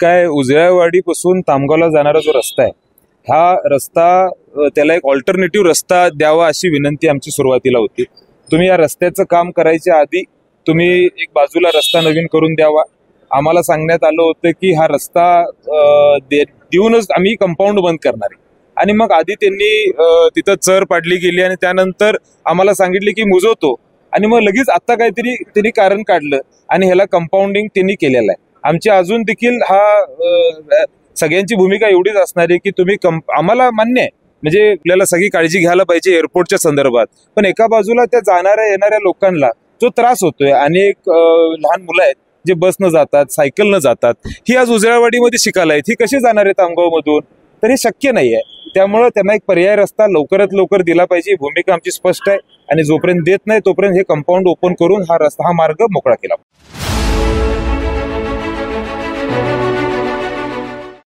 काय, उजळ्यावाडीपासून तामगावला जाणारा जो रस्ता आहे, हा रस्ता त्याला एक ऑल्टरनेटिव्ह रस्ता द्यावा अशी विनंती आमची सुरुवातीला होती. तुम्ही या रस्त्याचं काम करायच्या आधी तुम्ही एक बाजूला रस्ता नवीन करून द्यावा. आम्हाला सांगण्यात आलं होतं की हा रस्ता देऊनच आम्ही कंपाऊंड बंद करणार आहे. आणि मग आधी त्यांनी तिथं चर पाडली गेली आणि त्यानंतर आम्हाला सांगितले की मुजवतो, आणि मग लगेच आता काहीतरी त्यांनी कारण काढलं आणि ह्याला कंपाऊंडिंग त्यांनी केलेलं आहे. आमची अजून देखील सगळ्यांची भूमिका एवढीच असणार आहे की तुम्ही आम्हाला मान्य आहे, म्हणजे आपल्याला सगळी काळजी घ्यायला पाहिजे एअरपोर्टच्या संदर्भात, पण एका बाजूला त्या जाणाऱ्या येणाऱ्या लोकांना जो त्रास होतोय, अनेक लहान मुलं आहेत जे बसनं जातात, सायकलनं जातात, ही आज उजळ्यावाडीमध्ये शिकायला आहेत, ही कशी जाणार आहेत तामगावमधून? तर हे शक्य नाही आहे. त्यामुळे त्यांना एक पर्याय रस्ता लवकरात लवकर दिला पाहिजे. भूमिका आमची स्पष्ट आहे, आणि जोपर्यंत देत नाही तोपर्यंत हे कंपाऊंड ओपन करून हा मार्ग मोकळा केला.